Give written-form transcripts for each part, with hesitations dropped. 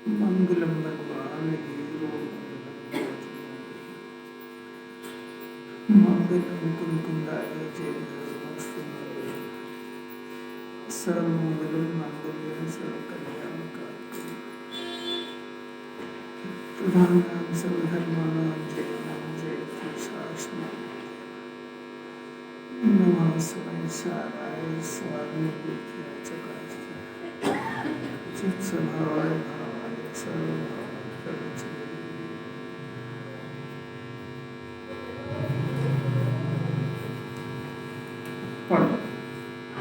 मंगलम भगवान हीरो मंगलम कुंकुंदाय जय सर्वमंगलम मंगलम सर्वकल्याणकारि प्रधानां सर्वधर्माणां जय शास्त्रम् नमः शिवाय स्वामी विद्या चकास्ते चित्सभावाय भावाय सर्वभावाय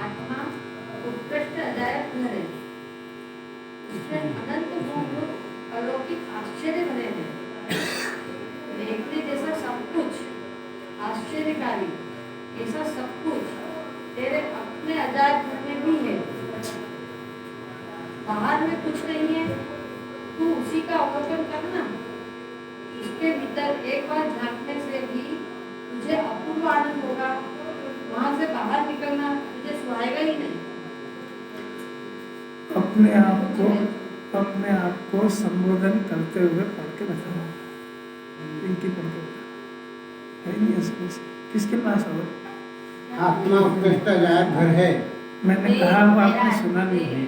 आत्मा उत्कृष्ट अजायब घर है, इसमें अनंत गुण अलौकिक आश्चर्य भरे हैं। देखने जैसा सब कुछ आश्चर्यकारी, ऐसा सब कुछ तेरे अपने अजायब घर में भी है। बाहर में कुछ नहीं है, तू उसी का अवलोकन करना। उसके भीतर एक बार झांकने से भी तुझे अपूर्व आनंद होगा। वहां से बाहर निकलना तुझे सुहाएगा ही नहीं। अपने आप को संबोधन करते हुए पढ़ के बताओ। इनकी पढ़ के बताओ है नहीं ऐसे किसके पास हो? आत्मा उत्कृष्ट अजायब घर है। मैंने कहा वो आपने सुना नहीं है।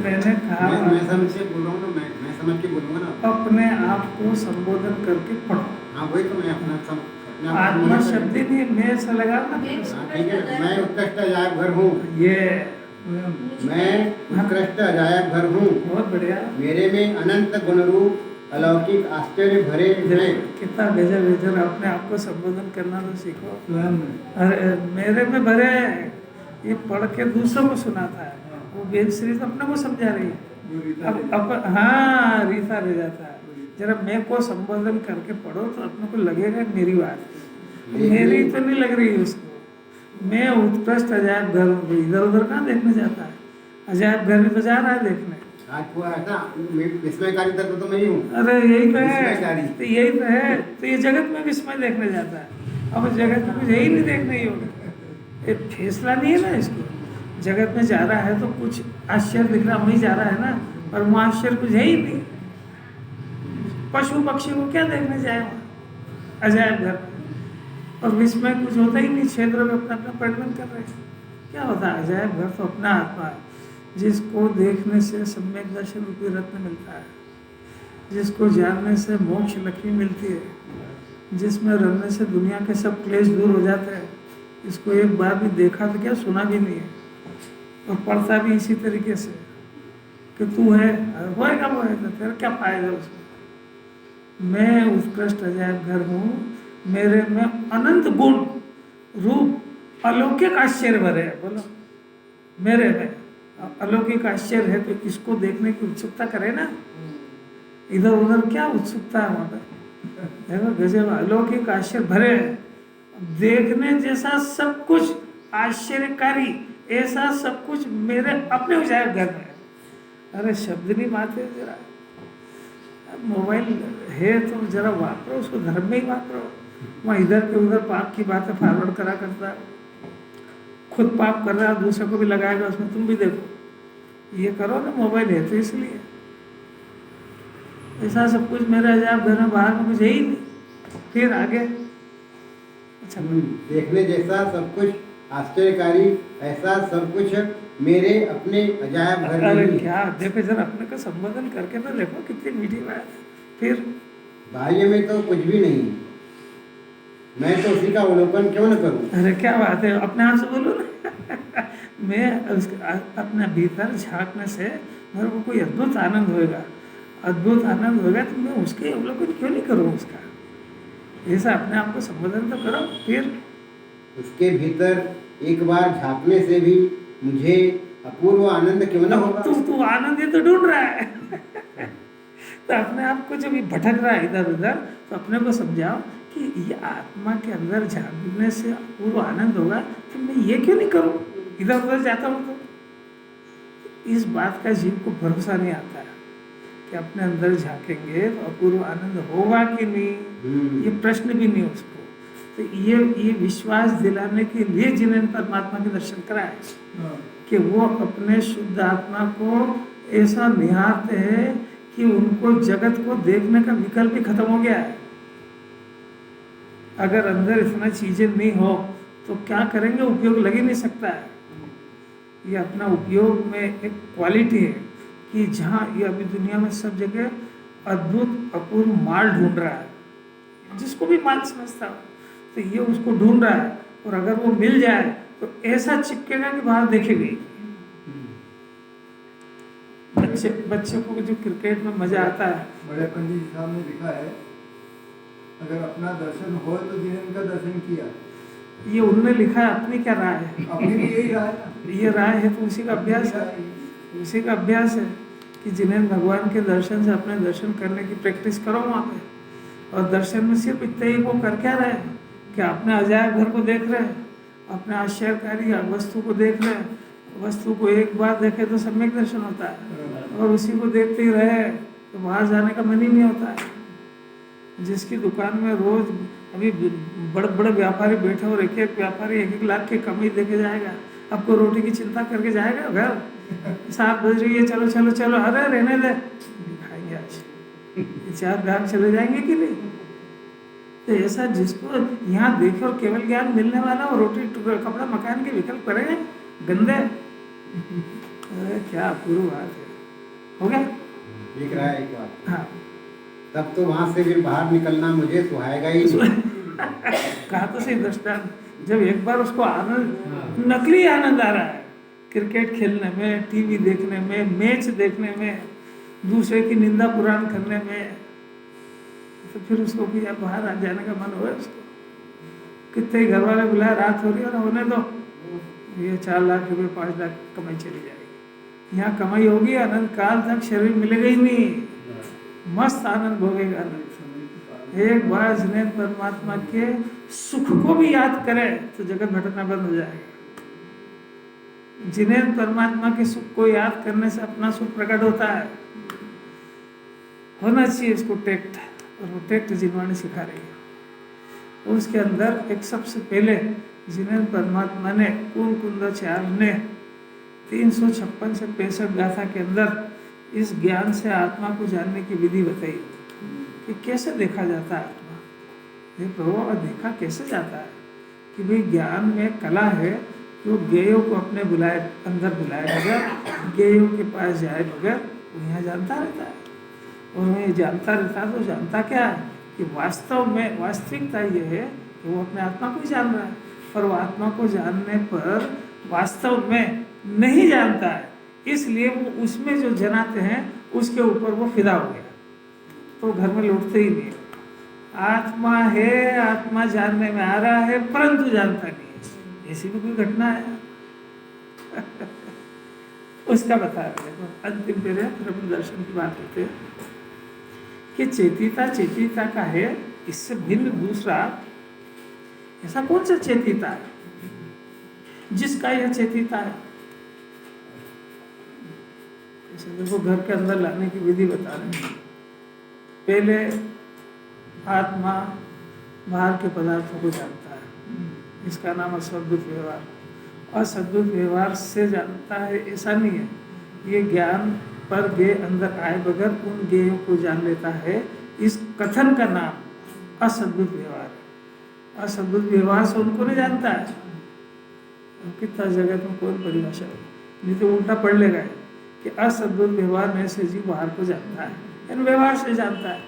मैंने कहा मैं समझ के बोल रहा हूँ ना, मैं समझ के बोलूँगा ना। अपने आप को संबोधन करके पढ़ो। हाँ वही तो मैं अपना आत्मा शब्द ही नहीं, मैं ऐसा लगा ना। ठीक है, मैं उत्कृष्ट अजायब घर हूँ। ये मैं उत्कृष्ट अजायब घर हूँ। बहुत बढ़िया। मेरे में अनंत गुण रूप अलौकिक आश्चर्य भरे हैं। कितना गजब है। जब अपने आप को संबोधन करना तो सीखो। अरे मेरे में भरे हैं। ये पढ़ के दूसरों को सुनाता है। वो वेद श्री तो अपने को समझा रही है। अब हाँ रीता रह जाता है। जरा मैं को संबोधन करके पढ़ो तो अपने को लगेगा मेरी बात, मेरी तो नहीं लग रही उसको। मैं उत्कृष्ट अजायब घर हूँ। इधर उधर कहाँ देखने जाता है? अजायब घर में तो जा रहा है देखने। आज हुआ है ना, विस्मयकारी तत्व तो मैं ही हूँ। अरे यही तो है, तो यही तो है। तो ये जगत में विस्मय देखने जाता है। अब जगत में कुछ यही नहीं देखने योग्य। ये फैसला नहीं है ना इसको। जगत में जा रहा है तो कुछ आश्चर्य दिख रहा, वहीं जा रहा है ना, पर वहाँ आश्चर्य कुछ है ही नहीं। पशु पक्षी को क्या देखने जाए वहाँ अजायब घर में? और विस्मय कुछ होता ही नहीं। क्षेत्र में अपना अपना परिवर्तन कर रहे हैं। क्या होता है? अजायब घर तो अपना आत्मा है, जिसको देखने से सम्यक दर्शन रूपी रत्न मिलता है, जिसको जानने से मोक्ष लक्ष्मी मिलती है, जिसमें रहने से दुनिया के सब क्लेश दूर हो जाते हैं। इसको एक बार भी देखा तो क्या, सुना भी नहीं है, और पढ़ता भी इसी तरीके से कि तू है, होएगा वो है, तो तेरा क्या फायदा उसमें? मैं उत्कृष्ट अजायब घर हूँ। मेरे में अनंत गुण रूप अलौकिक आश्चर्य भरे है। बोलो मेरे में अलौकिक आश्चर्य है, तो इसको देखने की उत्सुकता करे ना। इधर उधर क्या उत्सुकता है वहाँ पे? देखो गजब अलौकिक आश्चर्य भरे है। देखने जैसा सब कुछ आश्चर्यकारी, ऐसा सब कुछ मेरे अपने अजायब घर में। अरे शब्द नहीं मारते जरा। मोबाइल है तो जरा वापरो उसको, धर्म में ही वापरो। वहाँ इधर के उधर पाप की बातें फॉरवर्ड करा करता है। खुद पाप कर रहा है, दूसरे को भी लगाएगा उसमें, तुम भी देखो। ये करो ना, मोबाइल है तो इसलिए। ऐसा सब कुछ मेरे अजायब घर में, बाहर में कुछ है ही नहीं। फिर आगे अच्छा, देखने जैसा सब कुछ आश्चर्यकारी, ऐसा सब कुछ मेरे अपने अजायब घर में अरे ही। क्या देखो जरा, अपने को संबोधन करके तो देखो कितनी मीठी बात है। फिर बाह्य में तो कुछ भी नहीं, मैं तो उसी का अवलोकन क्यों न करूं? अरे क्या बात है, अपने आप से बोलो ना। मैं अपने भीतर झांकने से मेरे को कोई अद्भुत आनंद होएगा, अद्भुत आनंद होगा, तो मैं उसके अवलोकन क्यों नहीं करूँ उसका? ऐसा अपने आप को संबोधन तो करो। फिर उसके भीतर एक बार झांकने से भी मुझे अपूर्व आनंद क्यों न होगा? तू आनंद ही तो ढूंढ रहा है। तो अपने आप को जब ये भटक रहा है इधर उधर, तो अपने को समझाओ कि ये आत्मा के अंदर झांकने से अपूर्व आनंद होगा, तो मैं ये क्यों नहीं करूँ? इधर उधर जाता हूँ तो इस बात का जीव को भरोसा नहीं आता है कि अपने अंदर झांकेंगे तो अपूर्व आनंद होगा कि नहीं। ये प्रश्न भी नहीं उसको। तो ये विश्वास दिलाने के लिए जिन्हें परमात्मा के दर्शन कराए कि वो अपने शुद्ध आत्मा को ऐसा निहारते हैं कि उनको जगत को देखने का विकल्प ही खत्म हो गया है। अगर अंदर इतना चीजें नहीं हो तो क्या करेंगे, उपयोग लग ही नहीं सकता है। ये अपना उपयोग में एक क्वालिटी है कि जहाँ ये अभी दुनिया में सब जगह अद्भुत अपूर्व माल ढूंढ रहा है, जिसको भी माल समझता हो तो ये उसको ढूंढ रहा है, और अगर वो मिल जाए तो ऐसा चिपकेगा कि बाहर देखेगी। बच्चे को जो क्रिकेट में मजा आता है, बड़े पंडित जी साहब ने लिखा है, अगर अपना दर्शन हो तो जिन्हें का दर्शन किया। ये उन्होंने लिखा है, अपनी क्या राय है? अपनी भी यही राय है। ये राय है तो उसी का अभ्यास है, उसी का अभ्यास है कि जिन्हें भगवान के दर्शन से अपने दर्शन करने की प्रैक्टिस करो वहाँ पे। और दर्शन में सिर्फ इतने ही वो कर क्या रहे कि अपने अजायब घर को देख रहे हैं, अपने आश्चर्यकारी वस्तु को देख रहे हैं। वस्तु को एक बार देखे तो सम्यक दर्शन होता है, और उसी को देखते ही रहे तो बाहर जाने का मन ही नहीं होता है। जिसकी दुकान में रोज अभी बड़े बड़े व्यापारी बैठे और एक एक व्यापारी 1-1 लाख की कमाई देके जाएगा, आपको रोटी की चिंता करके जाएगा घर? 7 बज रही है, चलो चलो चलो, अरे रहने दे, खाएंगे आज 4 ग्राहक चले जाएंगे कि नहीं? तो ऐसा जिसको यहाँ देखे और केवल ज्ञान मिलने वाला और रोटी कपड़ा मकान के विकल्प करेंगे गंदे। अरे क्या अपूर्व बात है। हो गया? लिख रहा है एक बात, हाँ, तब तो वहाँ से फिर बाहर निकलना मुझे सुहाएगा ही नहीं। कहा तो सही दृष्टांत, जब एक बार उसको आनंद, नकली आनंद आ रहा है क्रिकेट खेलने में, टीवी देखने में, मैच देखने में, दूसरे की निंदा पुराण करने में, तो फिर उसको भी अब बाहर आ जाने का मन हुआ उसको। कितने घर वाले बुलाए, रात हो रही है और होने दो, ये 4 लाख रुपए 5 लाख कमाई चली जाएगी। यहाँ कमाई होगी, अनंत काल तक शरीर मिलेगा ही नहीं, मस्त आनंद भोगेगा आनंद। एक बार जिन्हें परमात्मा के सुख को भी याद करे तो जगत भटकना बंद हो जाएगा। जिन्हें परमात्मा के सुख को याद करने से अपना सुख प्रकट होता है। होना चाहिए इसको टेक्ट, और वो टेक्ट जिनवाणी सिखा रही है। उसके अंदर एक सबसे पहले जिन्हें परमात्मा ने कुंदाचार्य ने 356 से 65 गाथा के अंदर इस ज्ञान से आत्मा को जानने की विधि बताई कि कैसे देखा जाता है आत्मा। ये प्रभु देखा कैसे जाता है कि भाई ज्ञान में कला है, जो ज्ञेयों को अपने बुलाए अंदर बुलाए बगैर, ज्ञेयों के पास जाए बगैर वो यहाँ जानता रहता है। और वह जानता रहता है तो जानता क्या है कि वास्तव में वास्तविकता ये है कि वो अपने आत्मा को ही जान रहा है, पर वो आत्मा को जानने पर वास्तव में नहीं जानता है, इसलिए वो उसमें जो जनाते हैं उसके ऊपर वो फिदा हो गया, तो घर में लौटते ही नहीं। आत्मा है, आत्मा जानने में आ रहा है परंतु जानता नहीं है। ऐसी भी कोई घटना है? उसका बता रहे हैं अंतिम पेरे, फिर हम दर्शन की बात करते हैं कि चेतिता का है, इससे भिन्न दूसरा ऐसा कौन सा चेतिता है जिसका यह चेतिता है? देखो घर के अंदर लाने की विधि बता रहे हैं। पहले आत्मा बाहर के पदार्थों को जानता है, इसका नाम असद्भुत व्यवहार। असद्भुत व्यवहार से जानता है ऐसा नहीं है, ये ज्ञान पर ज्ञेय अंदर आए बगैर उन ज्ञेयों को जान लेता है। इस कथन का नाम असद्भुत व्यवहार। असद्भुत व्यवहार से उनको नहीं जानता है। कितना जगत में कोई परिभाषा हो, नहीं तो उल्टा पढ़ लेगा कि असद्भुत व्यवहार में से जीव बाहर को जानता है, इन व्यवहार से जानता है।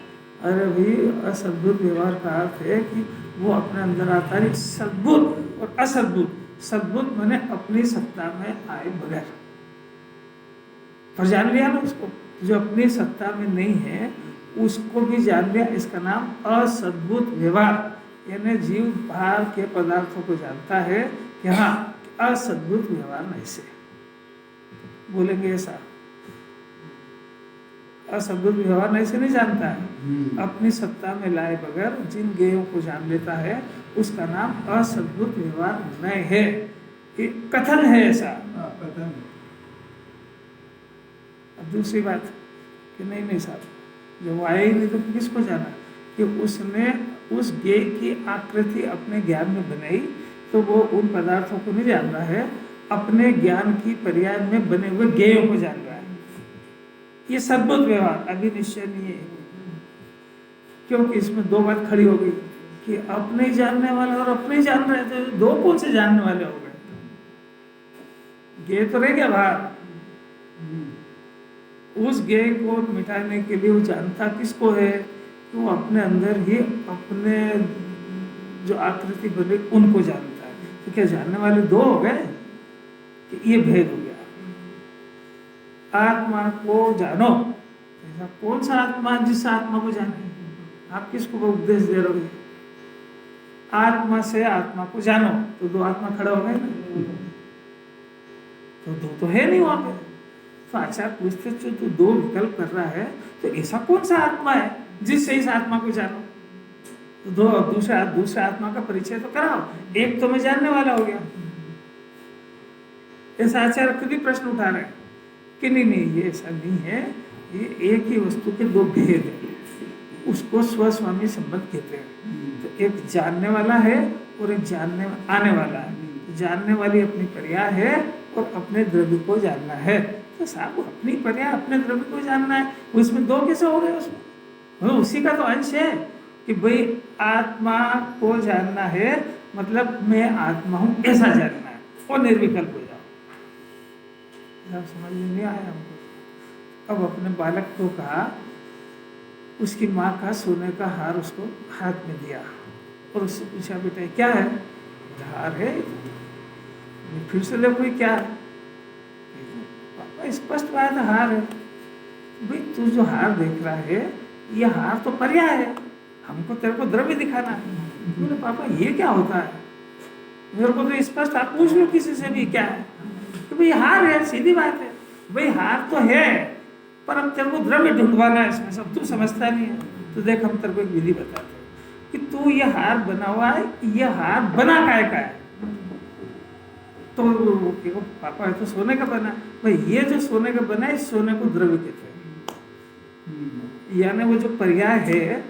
अरे भाई, असद्भुत व्यवहार का अर्थ है कि वो अपने अंदर आता है। सद्भुत और असद्भुत, सद्भुत माने अपनी सत्ता में आए बगैर, पर जान लिया ना उसको, जो अपनी सत्ता में नहीं है उसको भी जान लिया, इसका नाम असद्भुत व्यवहार। यानी जीव बाहर के पदार्थों को जानता है कि हाँ असद्भुत व्यवहार नहीं से बोलेंगे ऐसा। असद्भुत व्यवहार नहीं से नहीं जानता है, अपनी सत्ता में लाए बगैर जिन ज्ञेयों को जान लेता है उसका नाम असद्भुत व्यवहार नहीं है। ये कथन है ऐसा। अब दूसरी बात कि नहीं साहब, जब आया ही नहीं तो किसको जाना कि उसने उस गे की आकृति अपने ज्ञान में बनाई तो वो उन पदार्थों को नहीं जान रहा है, अपने ज्ञान की पर्याय में बने हुए ज्ञेयों को जान रहा है। ये सद्बुद्ध व्यवहार अभी निश्चय नहीं है, क्योंकि इसमें दो बात खड़ी हो गई कि अपने जानने वाला और अपने जान रहे थे, दो कौन से जानने वाले हो गए? ज्ञेय तो रह गया बाहर। उस ज्ञेय को मिटाने के लिए वो जानता किसको है? तो वो अपने अंदर ही अपने जो आकृति बने उनको जानता है। तो क्या जानने वाले दो हो गए कि ये भेद हो गया? आत्मा को जानो, ऐसा कौन सा आत्मा जिस आत्मा को जाने? आप किसको उपदेश दे रहे हो? आत्मा से आत्मा को जानो, तो दो आत्मा खड़ा हो गए ना, तो दो तो है नहीं वहां पे। तो आचार्य पूछते तो दो विकल्प कर रहा है, तो ऐसा कौन सा आत्मा है जिससे इस आत्मा को जानो? तो दो दूसरे आत्मा का परिचय तो कराओ, एक तो मैं जानने वाला हो गया। ऐसा आचार्य खुद ही प्रश्न उठा रहे हैं कि नहीं ये ऐसा नहीं है, ये एक ही वस्तु के दो भेद है, उसको स्वस्वामी संबंध कहते हैं। तो एक जानने वाला है और एक जानने आने वाला है। जानने वाली अपनी पर्याय है और अपने द्रव्य को जानना है। तो साहब अपनी पर्याय अपने द्रव्य को जानना है, उसमें दो कैसे हो गए? उसमें वो उसी का तो अंश है कि भाई आत्मा को जानना है, मतलब मैं आत्मा हूं ऐसा जानना है, और निर्विकल्प हो जाओ। समझ में नहीं आया हमको। अब अपने बालक को कहा, उसकी माँ का सोने का हार उसको हाथ में दिया और उससे पूछा बेटा क्या है? हार है। फिर से देखो क्या है? पापा स्पष्ट बात है हार है। भाई तू जो हार देख रहा है ये हार तो पर्याय है, हमको तेरे को द्रव्य दिखाना है। बोले पापा ये क्या होता है? मेरे को तो स्पष्ट आप पूछ लो किसी से भी क्या है, कि भाई हार है, सीधी बात है। भाई हार तो है पर अब तेरे को द्रव्य ढूंढवाना है इसमें, सब तू समझता नहीं है। तो देख हम तेरे को एक विधि बताते हैं कि तू ये हार बना हुआ है, ये हार बना काय का है? तो वो पापा है तो सोने का बना। भाई ये जो सोने का बना है, इस सोने को द्रव्य कहते हैं। यानी वो जो पर्याय है,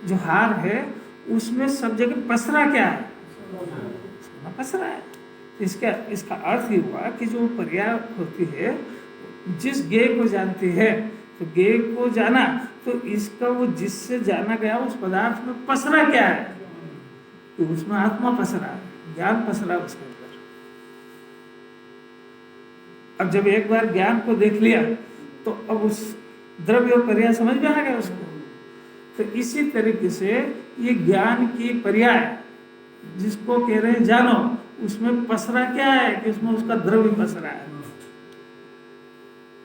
जो हार है, उसमें सब जगह पसरा क्या है? सोना पसरा है। इसका अर्थ ही हुआ कि जो पर्याय होती है, जिस ज्ञेय को जानती है, तो ज्ञेय को जाना, तो इसका वो जिससे जाना गया उस पदार्थ में पसरा क्या है? तो उसमें आत्मा पसरा, ज्ञान पसरा उसके अंदर। अब जब एक बार ज्ञान को देख लिया तो अब उस द्रव्य और पर्याय समझ में आ गया उसको। तो इसी तरीके से ये ज्ञान की पर्याय जिसको कह रहे हैं जानो, उसमें पसरा क्या है? कि उसमें उसका द्रव्य पसरा है।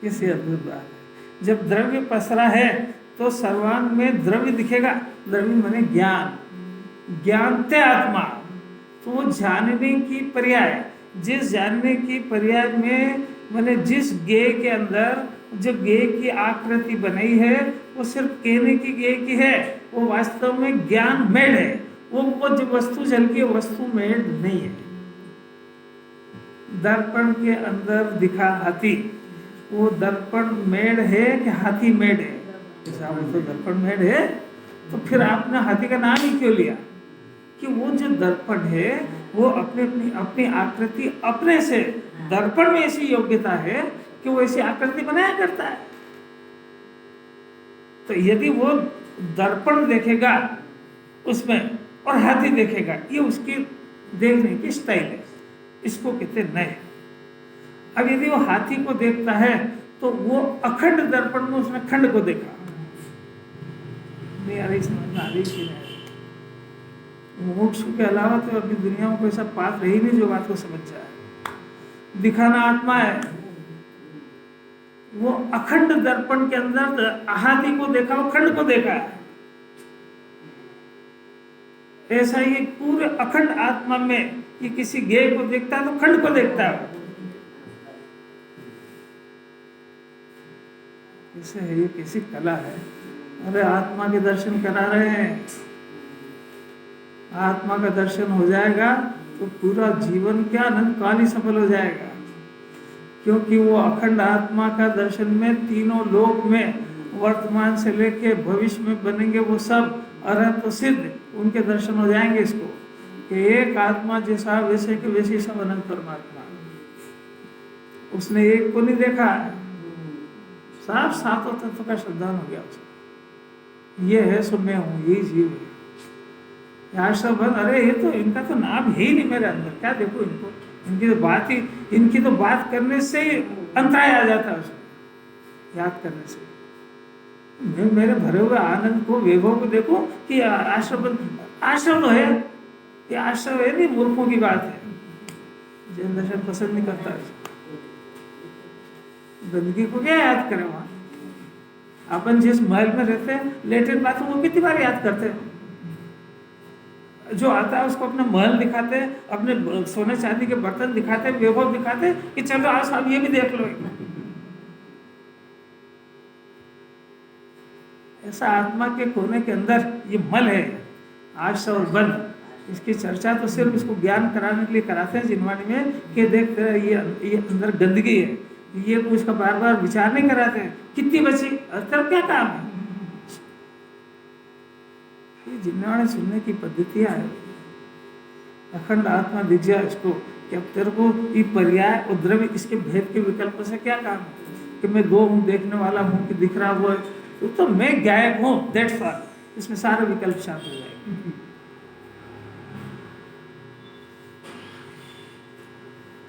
कैसी अद्भुत बात है। जब द्रव्य पसरा है तो सर्वांग में द्रव्य दिखेगा। द्रव्य माने ज्ञान, ज्ञानते आत्मा। तो वो जानने की पर्याय, जिस जानने की पर्याय में माने जिस ज्ञेय के अंदर जो ज्ञेय की आकृति बनाई है, वो सिर्फ कहने की ज्ञेय की है, वो वास्तव में ज्ञान मेड है। वो जो वस्तु जल की वस्तु मेड नहीं है। दर्पण के अंदर दिखा हाथी, वो दर्पण मेड है कि हाथी मेड है? तो दर्पण मेड है, तो फिर आपने हाथी का नाम ही क्यों लिया? कि वो जो दर्पण है वो अपनी आकृति अपने से, दर्पण में ऐसी योग्यता है कि वो ऐसी आकृति बनाया करता है। तो यदि वो दर्पण देखेगा उसमें और हाथी देखेगा, ये उसकी देखने की स्टाइल है, इसको कहते नए। अब यदि वो हाथी को देखता है तो वो अखंड दर्पण में उसने खंड को देखा। नहीं आ रही समझ में, आ रही कि नहीं? मोक्ष के अलावा तो अभी दुनिया में कोई ऐसा पात्र ही नहीं जो बात को समझ जाए। दिखाना आत्मा है। वो अखंड दर्पण के अंदर हाथी को देखा, वो खंड को देखा है। ऐसा ही पूरे अखंड आत्मा में ये किसी ज्ञेय को देखता है तो खंड को देखता है। कैसे है ये, कैसी कला है। अरे आत्मा के दर्शन करा रहे हैं। आत्मा का दर्शन हो जाएगा तो पूरा जीवन क्या अनंत काल ही सफल हो जाएगा। क्योंकि वो अखंड आत्मा का दर्शन में तीनों लोक में वर्तमान से लेके भविष्य में बनेंगे वो सब अरहत सिद्ध, उनके दर्शन हो जाएंगे इसको कि एक आत्मा जैसा वैसे कि वैसे सब अनंत परमात्मा। उसने एक को नहीं देखा, साफ सातों तत्व का श्रद्धान हो गया उसको। ये है सो मैं हूँ, यही जीव है। यार सब अरे ये तो इनका तो नाम है ही नहीं मेरे अंदर, क्या देखो इनको, इनकी तो बात करने से ही अंतराय आ जाता है उसको, याद करने से। मैं मेरे भरे हुए आनंद को, वैभव को देखो कि आश्रम तो है, ये आश्रम है नहीं, मूर्खों की बात है। जैन दर्शन पसंद नहीं करता है। गंदगी को क्या याद करें वहां? अपन जिस महल में रहते हैं, लेटरिन बाथरूम वो कितनी बार याद करते हैं? जो आता है उसको अपना महल दिखाते हैं, अपने सोने चांदी के बर्तन दिखाते हैं, वैभव दिखाते हैं कि चलो आज साहब ये भी देख लो। ऐसा आत्मा के कोने के अंदर ये मल है, आश और बल। इसकी चर्चा तो सिर्फ इसको ज्ञान कराने के लिए कराते हैं जिनवाणी में कि देख तेरा ये अंदर गंदगी है, ये उसका बार बार विचार नहीं कराते हैं कितनी बची, तेरा क्या काम है। ये जिनवाणी सुनने की पद्धतियाँ है। अखंड आत्मा दिख जाए इसको कि अब तेरे को ये पर्याय उद्रव्य इसके भेद के विकल्प से क्या काम है कि मैं दो हूँ, देखने वाला हूँ कि दिख रहा वो है, तो मैं गायब हूँ, दैट्स ऑल। इसमें सारे विकल्प शांत हो जाएंगे।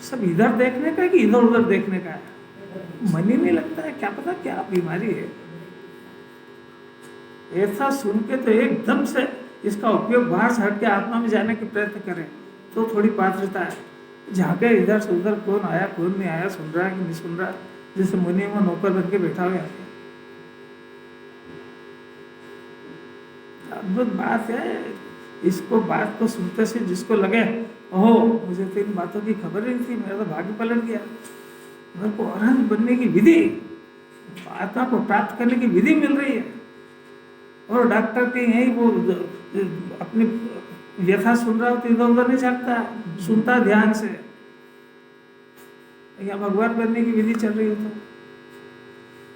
सब इधर देखने का है कि इधर उधर देखने का है, मन ही नहीं लगता है। क्या पता क्या बीमारी है। ऐसा सुन के तो एकदम से इसका उपयोग बाहर से हट के आत्मा में जाने के प्रयत्न करें तो थोड़ी पात्रता है। झांके इधर से उधर, कौन आया कौन नहीं आया, सुन रहा है कि नहीं सुन रहा, जैसे मुनि में नौकर बन के बैठा हुआ है। अद्भुत बात है। इसको बात को सुनते से जिसको लगे ओहो मुझे तो इन बातों की खबर ही नहीं थी, मेरा तो भाग्य पलट गया, मेरे को अरहंत बनने की विधि, आत्मा को प्राप्त करने की विधि मिल रही है। और डॉक्टर के यही वो अपनी व्यथा सुन रहा हो तो इधर उधर नहीं झाँकता, सुनता ध्यान से। या भगवान बनने की विधि चल रही हो तो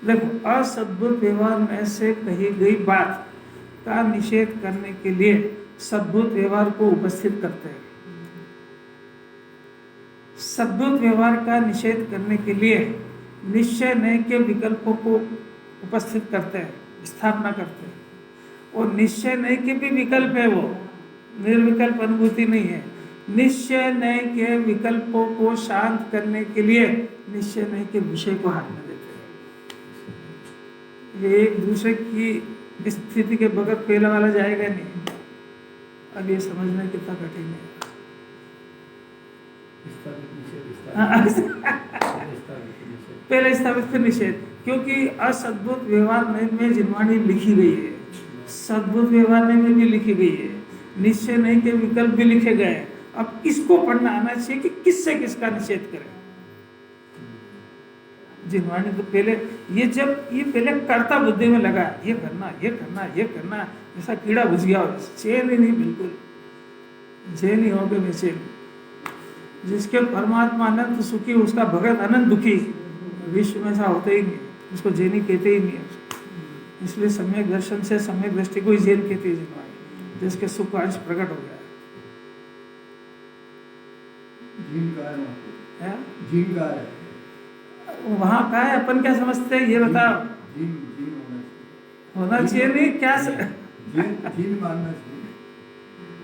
देखो, असद्भुत व्यवहार में से कही गई बात का निषेध करने के लिए सद्भुत व्यवहार को उपस्थित करते हैं। सद्भुत व्यवहार का निषेध करने के लिए निश्चय नय के विकल्पों को उपस्थित करते हैं, स्थापना करते हैं। और निश्चय नय के भी विकल्प है, वो निर्विकल्प अनुभूति नहीं है। निश्चय नय के विकल्पों को शांत करने के लिए निश्चय नय के विषय को हाथ में देते हैं। ये एक दूसरे की स्थिति के बगैर पहला वाला जाएगा नहीं। अब ये समझना कितना कठिन है। पहले स्थापित फिर निषेध, क्योंकि असद्भुत व्यवहार में जिनवाणी लिखी गई है, सद्भुत व्यवहार में भी लिखी गई है, निश्चय नहीं के विकल्प भी लिखे गए। अब इसको पढ़ना आना चाहिए कि किससे किसका निषेध करें। जिनवाणी तो पहले ये पहले कर्ता बुद्धि में लगा, ये करना ये करना ये करना, जैसा कीड़ा घुस गया हो, चैन ही नहीं, बिल्कुल चैन ही हो गए बेचैन। जिसके परमात्मा अनंत सुखी उसका भगत अनंत दुखी, विश्व में ऐसा होता ही नहीं, उसको जैनी कहते ही नहीं है। इसलिए सम्यक दर्शन से सम्यक दृष्टि को ही जैन कहते हैं जिनवाणी, जिसके सुख का अंश प्रकट हो गया है। जीन का है वहाँ का है, अपन क्या समझते हैं ये बताओ। होना चाहिए नहीं क्या जीन मानना चाहिए।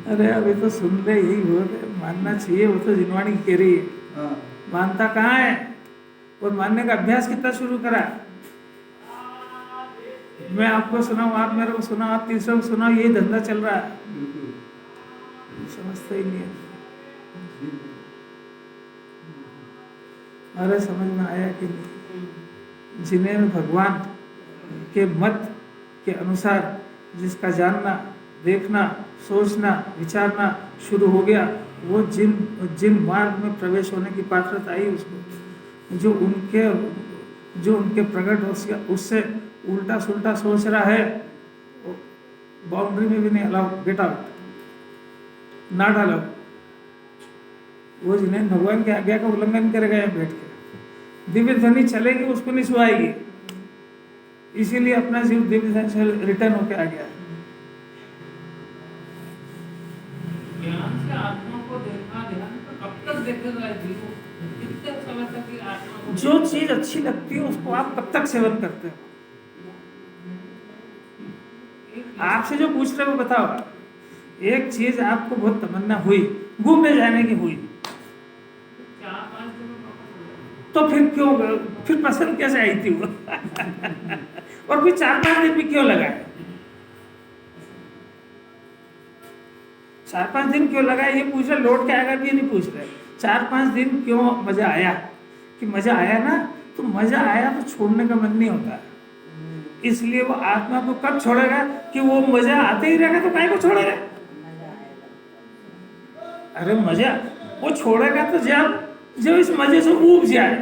अरे अभी तो सुन ले, यही बोल मानना चाहिए, वो तो जिनवाणी कह रही है। हाँ। मानता कहाँ है, और मानने का अभ्यास कितना शुरू करा। मैं आपको सुनाऊं, आप मेरे को सुनाओ, आप तीसरे को सुनाओ, यही धंधा चल रहा है। समझते ही नहीं है। अरे समझ में आया कि नहीं। जिन्हें भगवान के मत के अनुसार जिसका जानना, देखना, सोचना, विचारना शुरू हो गया, वो जिन मार्ग में प्रवेश होने की पात्रता आई उसको, जो उनके प्रकट उससे उल्टा सुल्टा सोच रहा है, बाउंड्री में भी नहीं अलाउ, गेट आउट, ना डालो। वो जिन्हें भगवान की आज्ञा का उल्लंघन करेगा यहाँ बैठ के, दिव्य ध्वनि चलेगी उसको नहीं सुहाएगी, इसीलिए अपना जीव दिव्य ध्वनि से रिटर्न होकर आ गया। जो चीज अच्छी लगती है उसको आप कब तक सेवन करते हो? आपसे जो पूछ रहे हो बताओ। एक चीज आपको बहुत तमन्ना हुई, घूमने जाने की हुई, तो फिर पसंद कैसे आई थी वो? और फिर 4-5 दिन भी क्यों लगाए? 4-5 दिन क्यों लगाए ये पूछ रहे, लौट के आएगा भी ये नहीं पूछ रहे। 4-5 दिन क्यों मजा आया? कि मजा आया ना, तो मजा आया तो छोड़ने का मन नहीं होता। इसलिए वो आत्मा को कब छोड़ेगा? कि वो मजा आते ही रहेगा तो काहे को छोड़ेगा? अरे मजा वो छोड़ेगा तो जब इस मजे से ऊब जाए।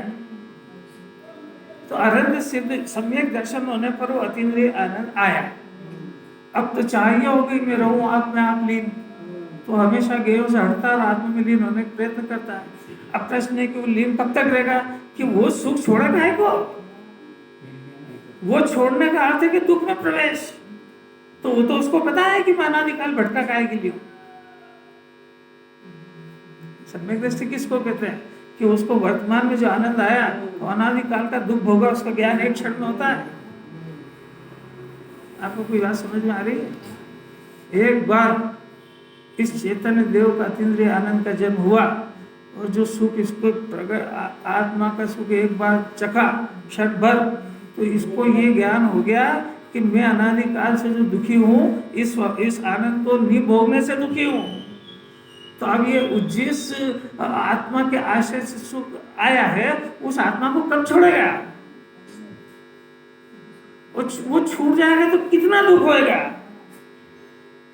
तो आनंद सिद्ध सम्यक दर्शन होने पर वो अतीन्द्रिय आनंद आया। अब तो चाहिए हो गई मैं रहूं आप में आप लीन, तो हमेशा गेयों से हटता और आत्मा में लीन होने का प्रयत्न करता है। अब प्रश्न है कि वो लीन कब तक रहेगा? कि वो सुख छोड़ेगा है को? वो छोड़ने का अर्थ है कि दुख में प्रवेश। तो वो तो उसको पता है कि माना निकाल भटका काहे के लिए। सम्यक दृष्टि किसको कहते हैं? कि उसको वर्तमान में जो आनंद आया तो अनादिकाल का दुख भोगा उसका ज्ञान एक क्षण में होता है। आपको कोई बात समझ में आ रही है? एक बार इस चैतन्य देव का अतीन्द्रिय आनंद का जन्म हुआ और जो सुख इसको प्रगट आत्मा का सुख एक बार चखा क्षण भर, तो इसको ये ज्ञान हो गया कि मैं अनादिकाल से जो दुखी हूँ इस आनंद को नहीं भोगने से दुखी हूँ। तो अब ये जिस आत्मा के आश्रय से सुख आया है उस आत्मा को कब छोड़ेगा? वो छूट जाएगा तो कितना दुख होएगा,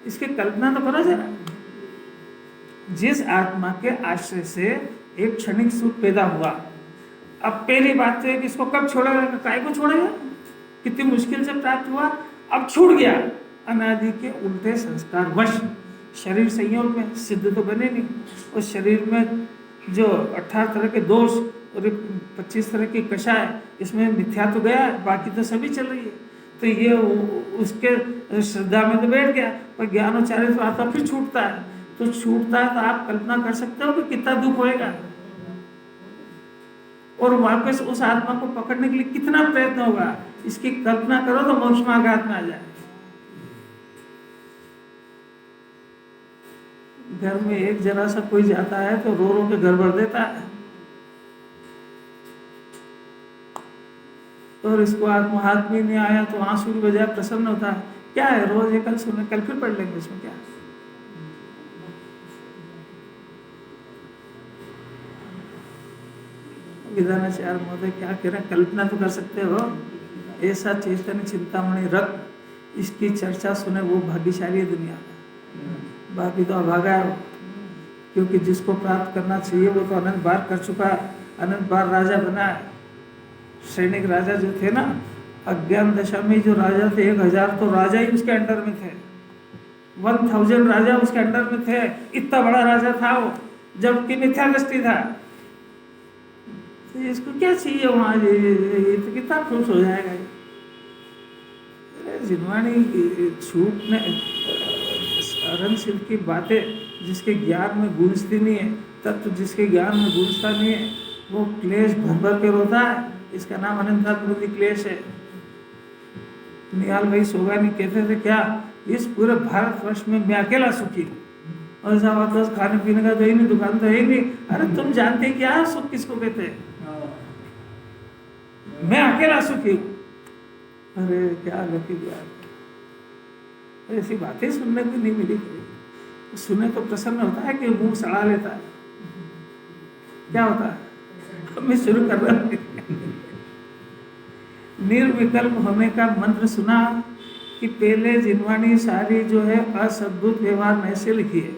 इसकी कल्पना तो करो जरा। जिस आत्मा के आश्रय से एक क्षणिक सुख पैदा हुआ, अब पहली बात तो है कि इसको कब छोड़ेगा? काय को छोड़ेगा? कितनी मुश्किल से प्राप्त हुआ, अब छूट गया। अनादि के उल्टे संस्कार वश शरीर संयोग में सिद्ध तो बने नहीं। उस शरीर में जो 18 तरह के दोष और 25 तरह की कषाय, इसमें मिथ्या तो गया, बाकी तो सभी चल रही है। तो ये उसके श्रद्धा में तो बैठ गया, पर ज्ञानोच्चारित आता फिर छूटता है। तो छूटता है तो आप कल्पना कर सकते हो कि कितना दुख होएगा, और वापस उस आत्मा को पकड़ने के लिए कितना प्रयत्न होगा। इसकी कल्पना करो तो मोक्ष मार्ग हाथ में आ जाए। घर में एक जरा सा कोई जाता है तो रो रो के घर भर देता है, और इसको आत्मा हाथ में नहीं आया तो आंसू की बजाय प्रसन्न होता है। क्या है, रोज ये कल सुने, कल फिर पढ़ लेंगे, इसमें क्या है? विधानाचार्य महोदय क्या कह रहे हैं, कल्पना तो कर सकते हो। ऐसा चैतन्य चिंतामणि रत्न, इसकी चर्चा सुने वो भाग्यशाली है दुनिया में, बाकी तो अभागा है। क्योंकि जिसको प्राप्त करना चाहिए वो तो अनंत बार कर चुका है, अनंत बार राजा बना है। सैनिक राजा जो थे ना, अज्ञान दशा में जो राजा थे 1000 तो राजा ही उसके अंडर में थे, 1000 राजा उसके अंडर में थे। इतना बड़ा राजा था वो, जबकि मिथ्या दृष्टि था। तो इसको क्या चाहिए वहाँ, ये तो कितना खुश हो जाएगा। जिनवाणी छूटने अरनशील की बातें जिसके ज्ञान में गूंजती नहीं है, तत्व जिसके ज्ञान में गूंजता नहीं है, वो क्लेश भर भर के रोता है। इसका नाम अनंतात्मक क्लेश है। निहाल भाई सोगानी कहते थे क्या, इस पूरे भारतवर्ष में मैं अकेला सुखी हूँ, और ऐसा वापस खाने पीने का तो ही नहीं, दुकान तो है ही नहीं। अरे तुम जानते क्या सुख किसको कहते हैं? मैं अकेला सुखी हूँ। अरे क्या लौकिक बात, ऐसी बातें सुनने को नहीं मिली। सुने तो प्रसन्न होता है कि मुंह सड़ा लेता है। क्या होता है, मैं शुरू कर रहा हूँ। निर्विकल्प होने का मंत्र सुना कि पहले जिनवाणी सारी जो है असद्भुत व्यवहार नय से लिखी है,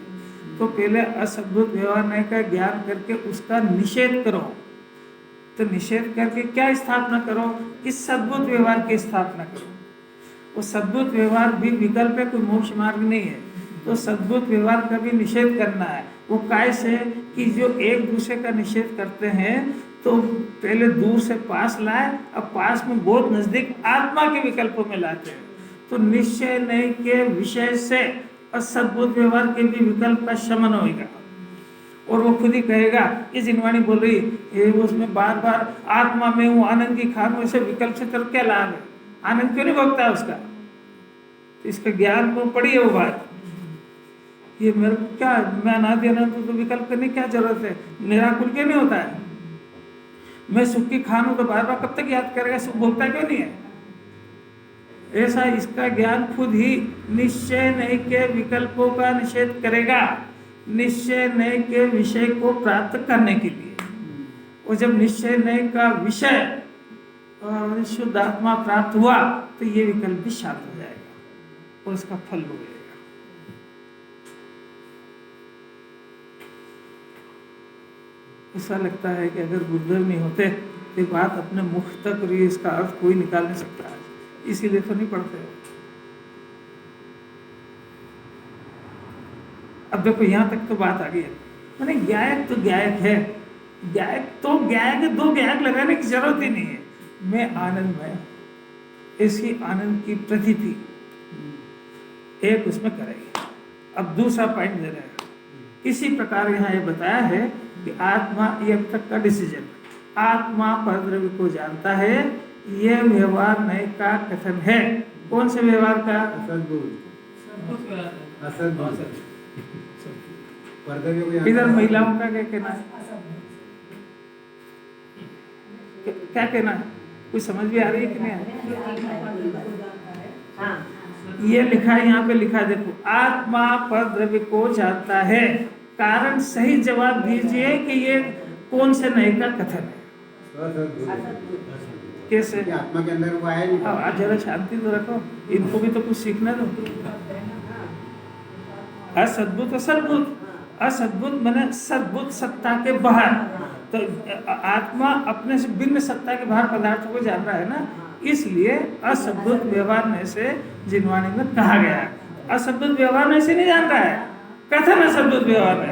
तो पहले असद्भुत व्यवहार नय का ज्ञान करके उसका निषेध करो। तो निषेध करके क्या स्थापना करो कि सद्भुत व्यवहार की स्थापना करो। वो सद्भुत व्यवहार भी विकल्प है, कोई मोक्ष मार्ग नहीं है। तो सद्भुत व्यवहार का भी निषेध करना है। वो काय से कि जो एक दूसरे का निषेध करते हैं तो पहले दूर से पास लाए, अब पास में बहुत नजदीक आत्मा के विकल्पों में लाते हैं। तो निश्चय नहीं के विषय से असद्भुत व्यवहार के भी विकल्प का शमन होगा। और वो खुद ही कहेगा, ये जिनवाणी बोल रही ये उसमें बार बार आत्मा में हूँ, आनंद की खान हूँ, ऐसे विकल्प से तेरे क्या लाभ है, आनंद क्यों नहीं भोगता है उसका? इसका ज्ञान को पढ़ी है वो बात, ये मेरे को क्या, मैं अनादि अनंत तो विकल्प करने की क्या जरूरत है, निराकुल क्यों नहीं होता है? मैं सुख की खान हूं तो बार बार कब तक याद करेगा, सुख भोगता क्यों नहीं है? ऐसा इसका ज्ञान खुद ही निश्चय नहीं के विकल्पों का निषेध करेगा, निश्चय नहीं के विषय को प्राप्त करने के लिए। और जब निश्चय नहीं का विषय शुद्ध आत्मा प्राप्त हुआ तो ये विकल्प भी शांत हो जाएगा और उसका फल भोगेगा। ऐसा लगता है कि अगर गुरुदेव नहीं होते तो बात अपने मुख तक रही, इसका अर्थ कोई निकाल नहीं सकता है, इसीलिए तो नहीं पढ़ते। अब देखो यहाँ तक तो बात आ गई है, मैंने गायक तो गायक है, गायक तो गायक है, दो गायक लगाने की जरूरत ही नहीं है। मैं आनंदमय, इसकी आनंद की प्रतीति एक उसमें करेगी। अब दूसरा पॉइंट दे रहे हैं, इसी प्रकार यहाँ ये बताया है कि आत्मा, ये अब तक का डिसीजन, आत्मा परद्रव्य को जानता है, ये व्यवहार नय का कथन है। कौन से व्यवहार का? इधर महिलाओं का क्या कहना है, क्या कहना है, कुछ समझ भी आ रही है कि नहीं? ये लिखा है, यहाँ पे लिखा देखो, आत्मा परद्रव्य को जानता है। कारण सही जवाब दीजिए कि ये कौन से नए का कथन है, कैसे? आत्मा के अंदर वो है नहीं। आज जरा शांति तो रखो, इनको भी तो कुछ सीखना दो। असद्भुत असद्भुत, असद्भुत माने सद्भुत सत्ता के बाहर, तो आत्मा अपने से भिन्न सत्ता के बाहर पदार्थों को जान रहा है ना, इसलिए असद्भुत व्यवहार में से जिनवाणी में कहा गया है। असद्भुत व्यवहार में से नहीं जान रहा है, कथन असद्भुत व्यवहार है।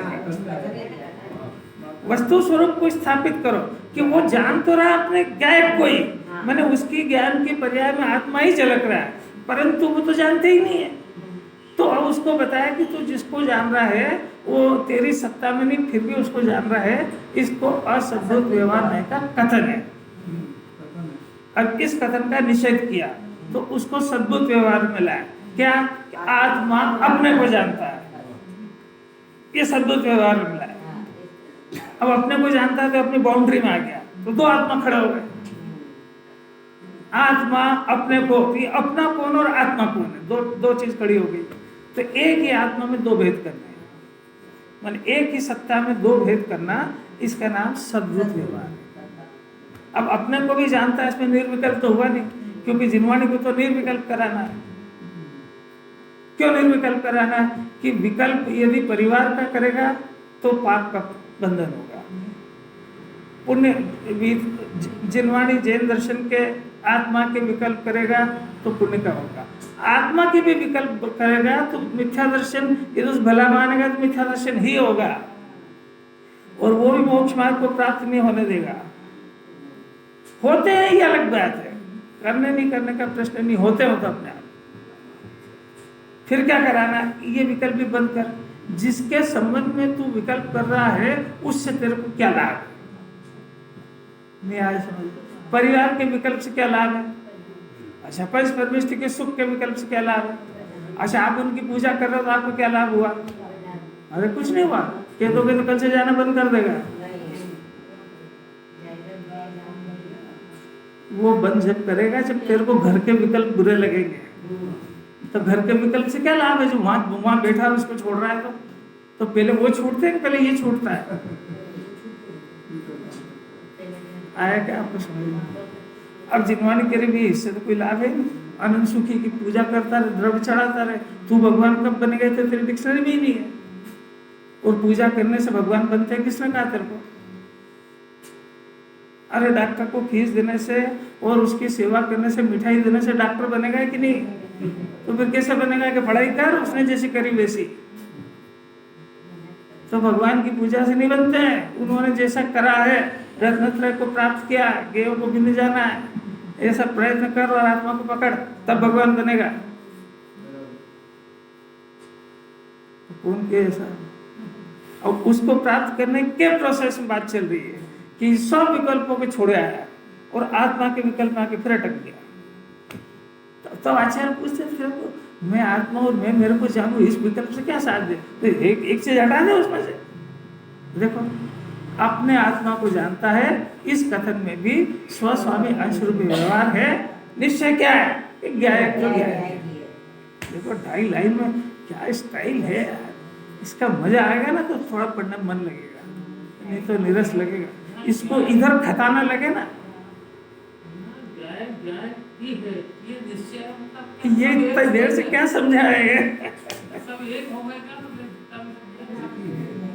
वस्तु स्वरूप को स्थापित करो कि वो जान तो रहा अपने गायक को ही, मैंने उसकी ज्ञान के पर्याय में आत्मा ही झलक रहा है, परंतु वो तो जानते ही नहीं है। तो अब उसको बताया कि तू जिसको जान रहा है वो तेरी सत्ता में नहीं, फिर भी उसको जान रहा है, इसको असद्भुत व्यवहार नहीं का कथन है। अब इस कथन का निषेध किया तो उसको सद्भुत व्यवहार में लाया, क्या? आत्मा अपने को जानता है, ये सद्भुत व्यवहार में लाया। अब अपने को जानता है तो अपनी बाउंड्री में आ गया, तो दो आत्मा खड़े हो गए। आत्मा अपने को, अपना कौन और आत्मा कौन है, दो चीज खड़ी हो गई। तो एक ही आत्मा में दो भेद करना है, माने एक ही सत्ता में दो भेद करना, इसका नाम सद्भुत व्यवहार है। अब अपने को भी जानता है, इसमें निर्विकल्प तो हुआ नहीं, क्योंकि जिनवाणी को तो निर्विकल्प कराना है। क्यों निर्विकल्प कराना है? कि विकल्प यदि परिवार का करेगा तो पाप का बंधन होगा। पुण्य जिनवाणी जैन दर्शन के आत्मा के विकल्प करेगा तो पुण्य का होगा, आत्मा के भी विकल्प करेगा तो मिथ्या दर्शन, यदि भला मानेगा तो मिथ्या दर्शन ही होगा, और वो भी मोक्ष मार्ग को प्राप्त नहीं होने देगा। होते हैं ये अलग बात है, करने नहीं करने का प्रश्न नहीं, होते हो तो अपने आप। फिर क्या कराना? ये विकल्प भी बंद कर, जिसके संबंध में तू विकल्प कर रहा है उससे तेरे को क्या लाभ है, नहीं आज समझ। परिवार के विकल्प से क्या लाभ है? अच्छा, पंच परमेष्टि के सुख के विकल्प से क्या लाभ है? अच्छा, आप उनकी पूजा कर रहे हो तो आपको क्या लाभ हुआ? अरे कुछ नहीं हुआ, कह दोगे तो कल से जाना बंद कर देगा। वो बंद जब करेगा जब तेरे को घर के विकल्प बुरे लगेंगे, तो घर के विकल्प से क्या लाभ है? जो वहां बैठा है उसको छोड़ रहा है तो पहले वो छूटते हैं, पहले ये छूटता है। आया क्या आपको समझ में? अब जिनवाणी करे भी इससे तो कोई लाभ है नहीं। अनंत सुखी की पूजा करता रहे, द्रव्य चढ़ाता रहे, तू भगवान कब बन गए थे तेरी डिक्शनरी में ही नहीं है। और पूजा करने से भगवान बनते हैं, किसने कहा तेरे को? अरे डॉक्टर को फीस देने से और उसकी सेवा करने से, मिठाई देने से डॉक्टर बनेगा कि नहीं? तो फिर कैसे बनेगा? कि पढ़ाई कर, उसने जैसी करी वैसी। तो भगवान की पूजा से नहीं बनते हैं, उन्होंने जैसा करा है, रत्नत्रय को प्राप्त किया, गेयों को गिन जाना है, ऐसा प्रयत्न कर और आत्मा को पकड़, तब भगवान बनेगा। तो कौन के ऐसा? और उसको प्राप्त करने के प्रोसेस में बात चल रही है कि सब विकल्पों को छोड़ आया और आत्मा के विकल्प आके फिर अटक गया। तो आचार्य पूछते फिर मैं आत्मा और मैं मेरे को जानू, इस विकल्प से क्या साथ दे? तो एक चीज हटा दे उसमें से। देखो अपने आत्मा को जानता है, इस कथन में भी स्वस्वामी अंश रूपी व्यवहार है। निश्चय क्या है? ज्ञायक तो ज्ञायक। देखो 2.5 लाइन में क्या स्टाइल है यार। इसका मजा आएगा ना तो थोड़ा पढ़ने में मन लगेगा, नहीं तो निरस लगेगा। इसको इधर खताना लगे ना, ये इतना देर से क्या समझाएंगे? सब एक हो गए क्या?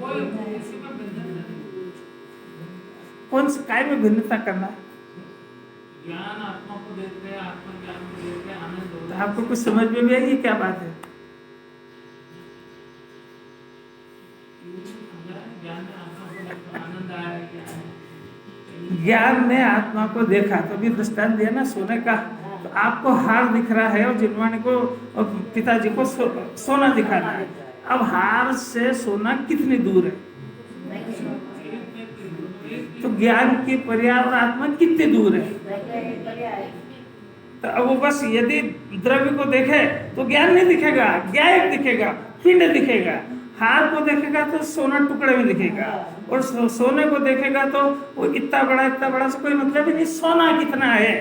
कोई इसी में बंधन नहीं। कौन से काय में भिन्नता करना? ज्ञान आत्मा को देते हैं, आत्मा ज्ञान को देते हैं, आनंद हो तो रहा है। आपको कुछ समझ में भी आई क्या बात है? ज्ञान ने आत्मा को देखा, आनंद आया है क्या? ज्ञान ने आत्मा को देखा तो भी दृष्टांत दिया ना सोने का। तो आपको हार दिख रहा है और जिनवाणी को और पिताजी को सोना दिखाना है। अब हार से सोना कितनी दूर है? तो ज्ञान की पर्याय और आत्मा कितनी दूर है? तो अब वो बस यदि द्रव्य को देखे तो ज्ञान नहीं दिखेगा, ज्ञायक दिखेगा, पिंड दिखेगा। हार को देखेगा तो सोना टुकड़े में दिखेगा, और सोने को देखेगा तो वो इतना बड़ा से कोई मतलब ही नहीं। सोना कितना है?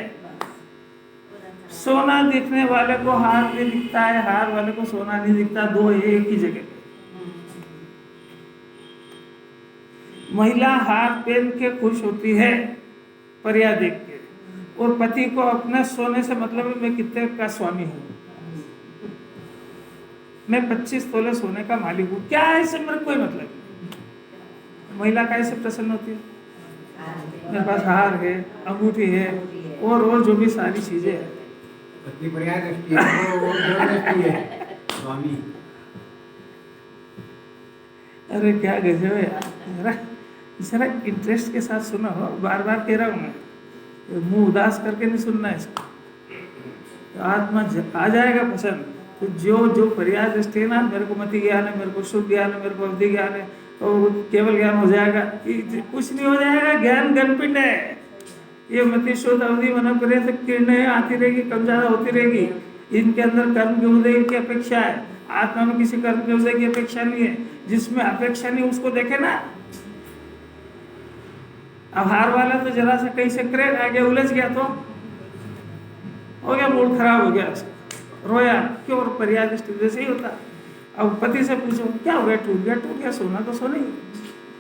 सोना दिखने वाले को हार नहीं दिखता है, हार वाले को सोना नहीं दिखता। दो एक ही जगह पे। महिला हार पहन के खुश होती है पर्याय देख के, और पति को अपने सोने से मतलब है मैं कितने का स्वामी हूँ, मैं 25 तोले सोने का मालिक हूँ, क्या है इससे मेरे कोई मतलब नहीं। महिला कैसे प्रसन्न होती है? मेरे पास हार है, अंगूठी है, और जो भी सारी चीजें हैं। पत्नी पर्याय दृष्टि है, वो दृष्टि है स्वामी। अरे क्या गजब है यार। जरा इंटरेस्ट के साथ सुना हो, बार बार कह रहा हूँ मैं, मुंह उदास करके नहीं सुनना है इसको। तो आत्मा आ जाएगा पसंद। तो जो पर्याय दृष्टि है ना, मेरे को मति ज्ञान है, मेरे को शुभ ज्ञान है, मेरे को अवधि ज्ञान है, और केवल ज्ञान हो जाएगा, कुछ नहीं हो जाएगा। ज्ञान गनपिंड है। ये मति शुद्ध अवधि मनो करे तो किरणें आती रहेगी, कम ज्यादा होती रहेगी। इनके अंदर कर्म के उदय की अपेक्षा है, आत्मा में किसी कर्म के उदय की अपेक्षा नहीं है। जिसमें अपेक्षा नहीं उसको देखे ना। अब हार वाला तो जरा सा कहीं से क्रेक आ गया, उलझ गया तो हो गया, मूड खराब हो गया, रोया क्यों? और पर्याय दृष्टि जैसे ही होता। अब पति से पूछो क्या हो गया? टूट गया, सोना तो सोना ही,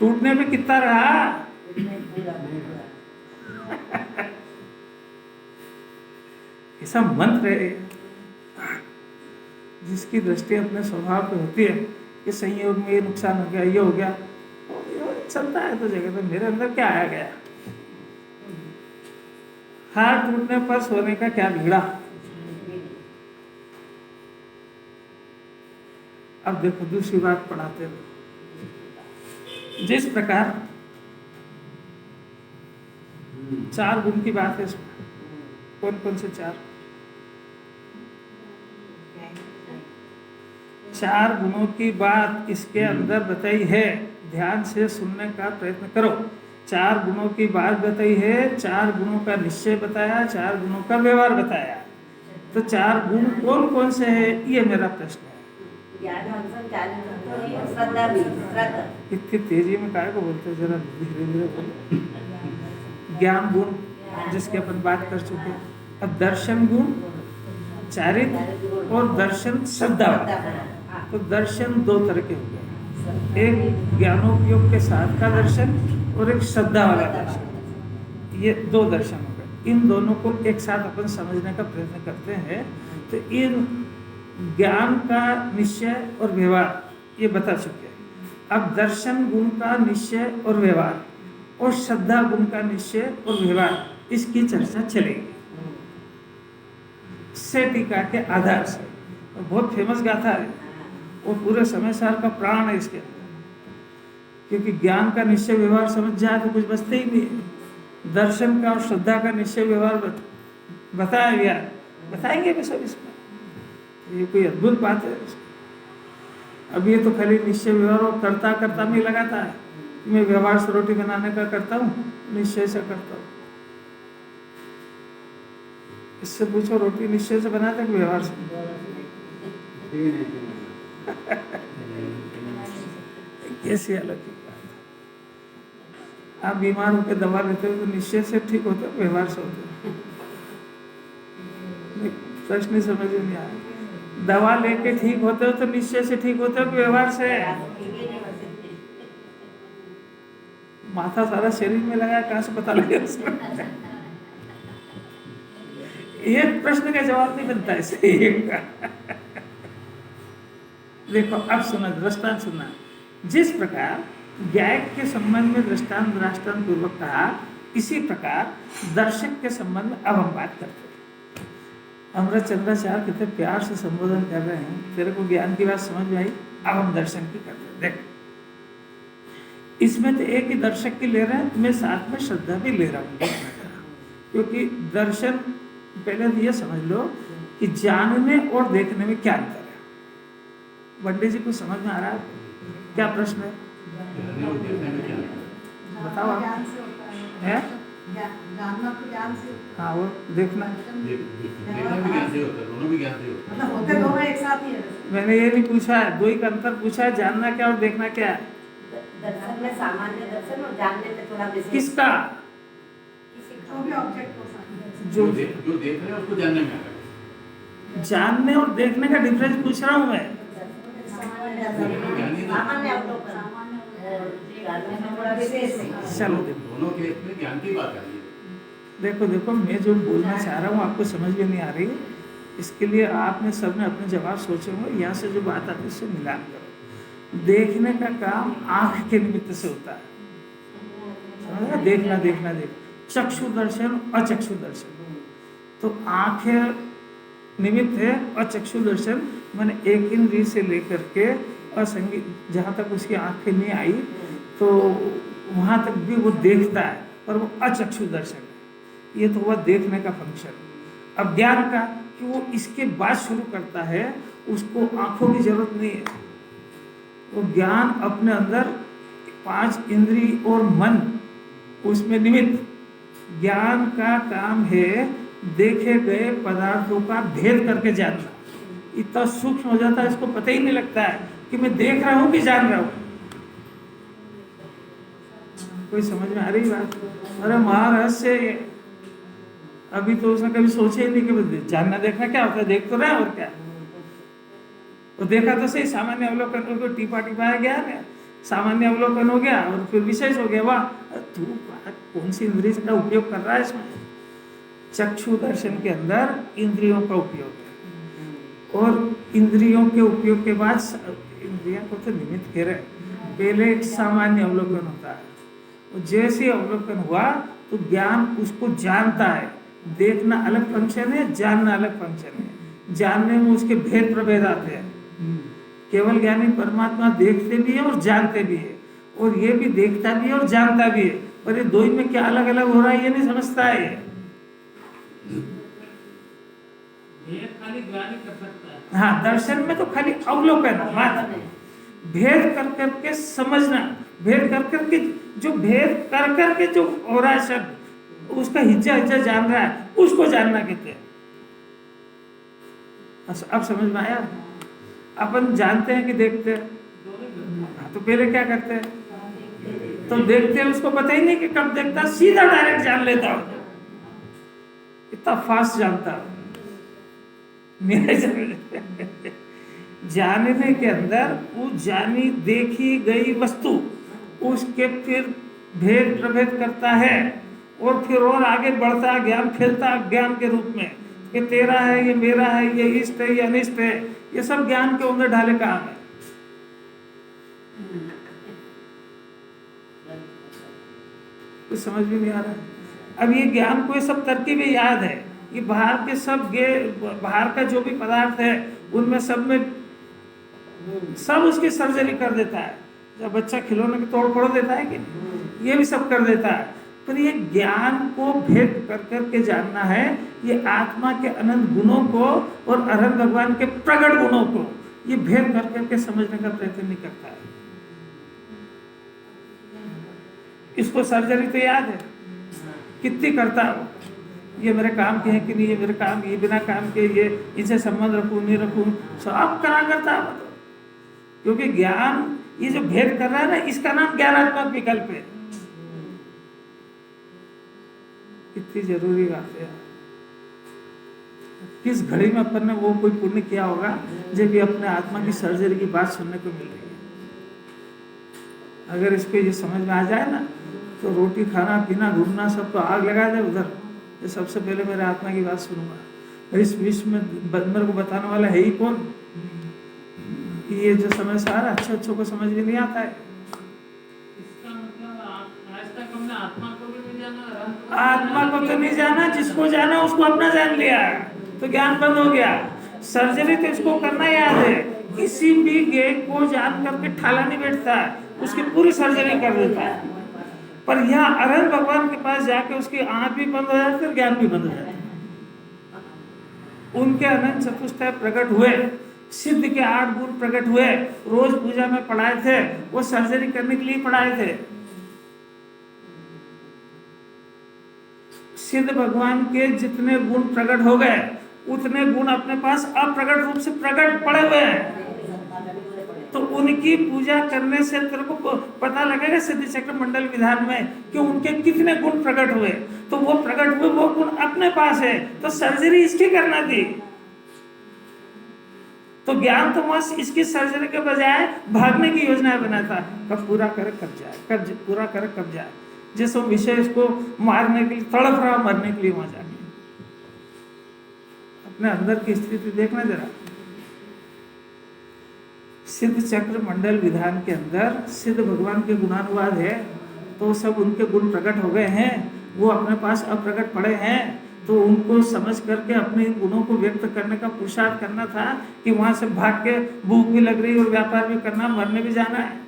टूटने में कितना रहा? ऐसा मंत्र है जिसकी दृष्टि अपने स्वभाव पे होती है कि संयोग में ये नुकसान हो गया, ये हो गया, चलता है तो जगह में मेरे अंदर क्या आया गया। हार टूटने पर सोने का क्या बिगड़ा? अब देखो दूसरी बात पढ़ाते हैं। जिस प्रकार 4 गुण की बात है इसमें, कौन कौन से 4 गुणों की बात इसके अंदर बताई है। ध्यान से सुनने का प्रयत्न करो। 4 गुणों की बात बताई है, 4 गुणों का निश्चय बताया, 4 गुणों का व्यवहार बताया। तो 4 गुण कौन कौन से है, ये मेरा प्रश्न है। इतनी तेजी में काय को बोलते, जरा धीरे धीरे बोलो। ज्ञान गुण जिसके अपन बात कर चुके। अब दर्शन गुण, चारित्र और दर्शन श्रद्धा। तो दर्शन 2 तरह के हो गए, एक ज्ञानोपयोग के साथ का दर्शन और एक श्रद्धा वाला दर्शन। ये 2 दर्शन हो गए। इन दोनों को एक साथ अपन समझने का प्रयत्न करते हैं। तो इन ज्ञान का निश्चय और व्यवहार ये बता चुके हैं। अब दर्शन गुण का निश्चय और व्यवहार और श्रद्धा गुण का निश्चय और व्यवहार, इसकी चर्चा चलेगी से टीका के आधार से। और बहुत फेमस गाथा है, वो पूरे समय सार का प्राण है इसके अंदर। क्योंकि ज्ञान का निश्चय व्यवहार समझ जाए तो कुछ बचते ही नहीं है। दर्शन का और श्रद्धा का निश्चय व्यवहार बताया गया, बताएंगे भी सब इसमें। ये कोई अद्भुत बात है। अब ये तो खाली निश्चय व्यवहार और करता करता में लगाता है। मैं व्यवहार से रोटी बनाने का करता हूँ, निश्चय से करता हूँ। इससे पूछो रोटी निश्चय से बनाते कि व्यवहार से? कैसी अलग की बात। आप बीमार होकर दवा लेते हो तो निश्चय से ठीक होते हो, व्यवहार से होते हो? प्रश्न समझ में नहीं आया। दवा लेके ठीक होते हो तो निश्चय से ठीक होते हो कि व्यवहार से? माथा सारा शरीर में लगा, कहाँ से पता लगे उसको? एक प्रश्न का जवाब नहीं बनता है एक का। देखो अब सुना, दृष्टांत सुना। जिस प्रकार गायक के संबंध में दृष्टांत पूर्वक कहा, इसी प्रकार दर्शक के संबंध में अब हम बात करते हैं। अमृत चंद्राचार्य कितने प्यार से संबोधन कर रहे हैं, तेरे को ज्ञान की बात समझ में आई, अब हम दर्शन की करते हैं। देख, इसमें तो एक ही दर्शक की ले रहे हैं, मैं साथ में श्रद्धा भी ले रहा हूँ, क्योंकि दर्शन पहले तो ये समझ लो कि जानने और देखने में क्या अंतर है। वड्डे जी को समझ में आ रहा है? क्या प्रश्न है बताओ आप। है जानना तो ज्ञान से, हाँ, वो देखना देखना भी ज्ञान से होता है, दोनों भी ज्ञान से होता है। मतलब होते दोनों एक साथ ही है। मैंने ये नहीं पूछा है, दो ही का अंतर पूछा है, जानना क्या और देखना क्या है। दर्शन में सामान्य दर्शन और जानने में थोड़ा विशेष। किसका? जो भी ऑब्जेक्ट हो सकता है, जो देख रहे हैं उसको जानने में आ रहा है। जानने और देखने का डिफरेंस पूछ रहा हूँ मैं। सामान्य अवलोकन और जानने में थोड़ा विशेष है। चलो देखो, दोनों केस में ज्ञान की बात आ रही है। देखो देखो, मैं जो बोलना चाह रहा हूँ आपको समझ में नहीं आ रही, इसके लिए आपने सबने अपने जवाब सोचे होंगे। यहाँ से जो बात आती है उससे मिलान करो। देखने का काम आँख के निमित्त से होता है, समझ? देखना देखना देख, चक्षु दर्शन अचक्षु दर्शन। तो आँखें निमित्त है और चक्षु दर्शन मैंने एक इंद्रिय से लेकर के असंगी जहाँ तक उसकी आँखें नहीं आई तो वहाँ तक भी वो देखता है, पर वो अचक्षु दर्शन है। ये तो हुआ देखने का फंक्शन। अब ज्ञान का कि वो इसके बाद शुरू करता है, उसको आँखों की जरूरत नहीं है। वो ज्ञान अपने अंदर 5 इंद्रिय और मन उसमें निमित्त। ज्ञान का काम है देखे गए पदार्थों का भेद करके जानना। इतना सूक्ष्म हो जाता है, इसको पता ही नहीं लगता है कि मैं देख रहा हूँ कि जान रहा हूँ। कोई समझ में आ रही बात? अरे महारहस्य ये, अभी तो उसने कभी सोचे ही नहीं कि जानना देखना क्या होता है। देख तो रहा है और क्या, तो देखा तो सही, सामान्य अवलोकन को टीपा टिपाया गया है, सामान्य अवलोकन हो गया और फिर विशेष हो गया। वाह, तू कौन सी इंद्रिय का उपयोग कर रहा है इसमें? चक्षु दर्शन के अंदर इंद्रियों का उपयोग है, और इंद्रियों के उपयोग के बाद इंद्रियों को तो निमित्त कह रहे, पहले एक सामान्य अवलोकन होता है। और जैसे अवलोकन हुआ तो ज्ञान उसको जानता है। देखना अलग फंक्शन है, जानना अलग फंक्शन है। जानने में उसके भेद प्रभेद आते हैं। केवल ज्ञानी परमात्मा देखते भी है और जानते भी है, और ये भी देखता भी है और जानता भी है, पर ये दो ही में क्या अलग अलग हो रहा है ये नहीं समझता है। ये खाली ज्ञान ही कर सकता है। हाँ, दर्शन में तो खाली अवलोकन मात्र, भेद कर करके समझना, भेद कर करके जो भेद कर करके जो हो रहा है शब्द, उसका हिज्जा हिज्जा जान रहा है, उसको जानना कहते हैं। अब समझ में आया? अपन जानते हैं कि देखते हैं, तो पहले क्या करते हैं? तो देखते हैं, उसको पता ही नहीं कि कब देखता, सीधा डायरेक्ट जान लेता हो, इतना फास्ट जानता हो। जानने के अंदर वो जानी देखी गई वस्तु उसके फिर भेद प्रभेद करता है, और फिर और आगे बढ़ता है, ज्ञान फैलता है ज्ञान के रूप में कि तेरा है, ये मेरा है, ये इष्ट है, ये अनिष्ट है। ये सब ज्ञान के अंदर ढाले काम है। कुछ समझ में नहीं आ रहा। अब ये ज्ञान को ये सब तरकीबें याद है, ये बाहर के सब बाहर का जो भी पदार्थ है उनमें सब में सब उसकी सर्जरी कर देता है। जब बच्चा खिलौने के तोड़ फोड़ देता है कि नहीं, ये भी सब कर देता है। पर ये ज्ञान को भेद कर करके जानना है, ये आत्मा के अनंत गुणों को और अनंत भगवान के प्रकट गुणों को ये भेद कर करके समझने का प्रयत्न नहीं करता है। इसको सर्जरी तो याद है, कितनी करता है वो, ये मेरे काम के हैं कि नहीं, ये मेरे काम, ये बिना काम के, ये इनसे संबंध रखूं नहीं रखूं, सब करा करता है वो तो। क्योंकि ज्ञान ये जो भेद कर रहा है ना, इसका नाम ज्ञानात्मक विकल्प है। कितनी जरूरी बात है। किस घड़ी में अपन ने वो कोई पुण्य किया होगा जब ये अपने आत्मा की सर्जरी की बात सुनने को मिल रही है। अगर इसको ये समझ में आ जाए ना, तो रोटी खाना पीना घूमना सब तो आग लगा दे उधर। ये सबसे पहले मेरे आत्मा की बात सुनूंगा। इस विश्व में मेरे को बताने वाला है ही कौन? ये जो समय सारा अच्छों को समझ में नहीं आता है। इसका मतलब आज तक हमने आत्मा को भी नहीं जाना, आत्मा को तो नहीं जाना, जिसको जाना उसको अपना जान लिया तो ज्ञान बंद हो गया। सर्जरी तो इसको करना याद है। किसी भी गेय को जान करके ठाला नहीं बैठता, उसकी पूरी सर्जरी कर देता है। पर यहाँ अरहंत भगवान के पास जाके उसकी आंख भी बंद हो जाती है, ज्ञान भी बंद हो जाता है। उनके अनंत चतुष्टय प्रकट हुए, सिद्ध के 8 गुण प्रकट हुए, रोज पूजा में पढ़ाए थे, वो सर्जरी करने के लिए पढ़ाए थे। सिद्ध भगवान के जितने गुण प्रकट हो गए, उतने गुण अपने पास अप्रकट रूप से प्रकट पड़े हुए हैं। तो उनकी पूजा करने से तेरे को पता लगेगा सिद्धि चक्र मंडल विधान में कि उनके कितने गुण प्रकट हुए। तो वो प्रकट हुए, वो गुण अपने पास है, तो सर्जरी इसकी करना थी। तो ज्ञान तो बस इसकी सर्जरी के बजाय भागने की योजना बनाता, कब पूरा करे कब जाए, कब पूरा करे कब जाए। जिस विषय इसको मारने के लिए तड़प रहा, मरने के लिए वहां जाके अपने अंदर की स्थिति देखना जरा। सिद्ध चक्र मंडल विधान के अंदर सिद्ध भगवान के गुणानुवाद है, तो सब उनके गुण प्रकट हो गए हैं, वो अपने पास अप्रकट पड़े हैं। तो उनको समझ करके अपने इन गुणों को व्यक्त करने का पुरुषार्थ करना था कि वहां से भाग के भूख भी लग रही है और व्यापार भी करना, मरने भी जाना है।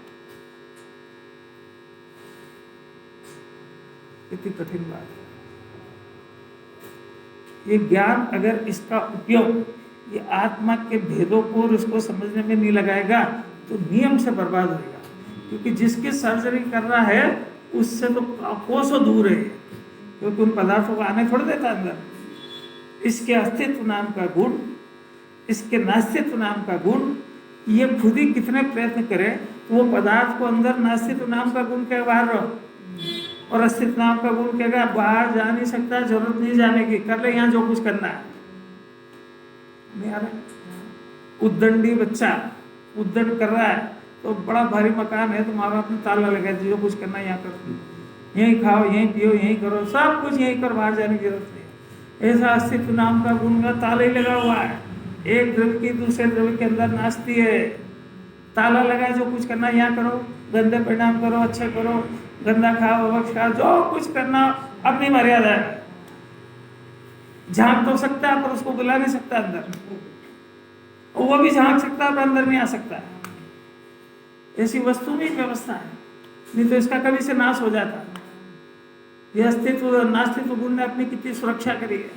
कितनी कठिन बात है ये ज्ञान। अगर इसका उपयोग ये आत्मा के भेदों को और उसको समझने में नहीं लगाएगा तो नियम से बर्बाद होगा। क्योंकि जिसकी सर्जरी कर रहा है उससे तो कोसों दूर है, क्योंकि उन पदार्थों को आने थोड़ा देता अंदर। इसके अस्तित्व नाम का गुण, इसके नास्तित्व नाम का गुण, ये खुद ही कितने प्रयत्न करे तो वो पदार्थ को अंदर नास्तित्व नाम का गुण के बाहर रहो, और अस्तित्व नाम का गुण कहेगा बाहर जा नहीं सकता, जरूरत नहीं जाने की, कर ले यहाँ जो कुछ करना है। नहीं आ रहा। उद्दंडी बच्चा उद्दंड कर रहा है तो बड़ा भारी मकान है तो माँ बाप ने ताला लगा दिया, जो कुछ करना है यहाँ कर, यहीं खाओ, यहीं पियो, यहीं करो, सब कुछ यहीं कर, बाहर जाने की जरूरत नहीं। ऐसा अस्तित्व नाम का गुण का ताला ही लगा हुआ है। एक द्रव्य की दूसरे द्रव्य के अंदर नाचती है, ताला लगा, जो कुछ करना यहाँ करो, गंदे परिणाम करो, अच्छे करो, गंदा खाओ, अवक्ष खाओ, जो कुछ करना अपनी मर्यादा है। झांक तो सकता है पर उसको बुला नहीं सकता अंदर, और वो भी झांक सकता है पर अंदर नहीं आ सकता। ऐसी वस्तु में व्यवस्था है, नहीं तो इसका कभी से नाश हो जाता। यह अस्तित्व नास्तित्व गुण ने अपनी कितनी सुरक्षा करी है।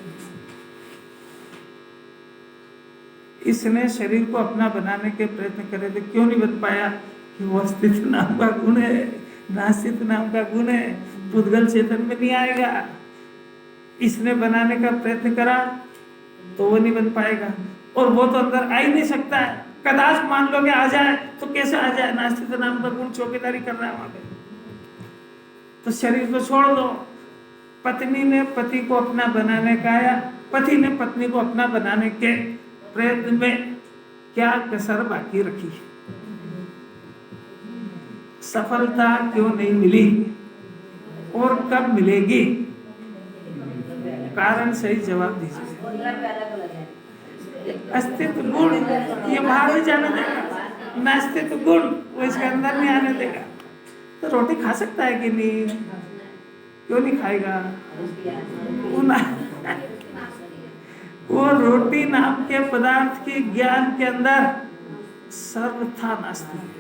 इसने शरीर को अपना बनाने के प्रयत्न करे थे, क्यों नहीं बन पाया? कि वो अस्तित्व नाम का गुण है, नास्तित्व नाम का गुण है, पुद्गल चेतन में नहीं आएगा। इसने बनाने का प्रयत्न करा तो वो नहीं बन पाएगा, और वो तो अंदर आ ही नहीं सकता है। कदाच मान लो कि आ जाए तो कैसे आ जाए? नास्तित्व नाम का गुण चौकीदारी कर रहा है वहां पे। तो शरीर को छोड़ दो। पत्नी ने पति को अपना बनाने का, या पति ने पत्नी को अपना बनाने के प्रयत्न में क्या कसर बाकी रखी? सफलता क्यों नहीं मिली और कब मिलेगी? कारण सही जवाब दीजिए। अस्तित्व गुण ये बाहर नहीं जाने देगा, नास्तित्व गुण वो इसके अंदर नहीं आने देगा। तो रोटी खा सकता है कि नहीं? क्यों नहीं खाएगा? वो रोटी नाम के पदार्थ के ज्ञान के अंदर सर्वथा नास्ती है।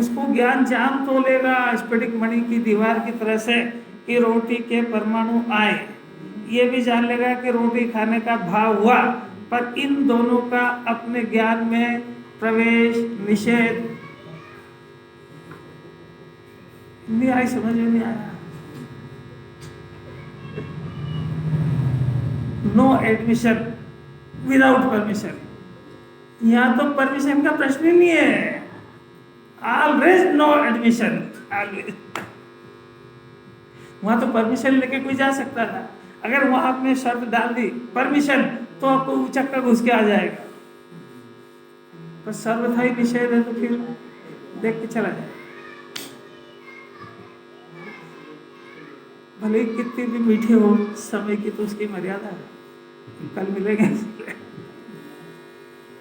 उसको ज्ञान जान तो लेगा स्फटिक मणि की दीवार की तरह से कि रोटी के परमाणु आए, ये भी जान लेगा कि रोटी खाने का भाव हुआ, पर इन दोनों का अपने ज्ञान में प्रवेश निषेध नहीं आई, समझ में नहीं आया। नो एडमिशन विदाउट परमिशन, यहाँ तो परमिशन का प्रश्न ही नहीं है। Always no admission, always. वहां तो परमिशन लेके कोई जा सकता था, अगर वहां आपने शर्त डाल दी परमिशन तो आपको चक्कर घुस के आ जाएगा, पर सर्वथा ही निषेध है तो फिर देख के चला जाए, भले ही कितनी भी मीठी हो समय की तो उसकी मर्यादा है। कल मिलेंगे।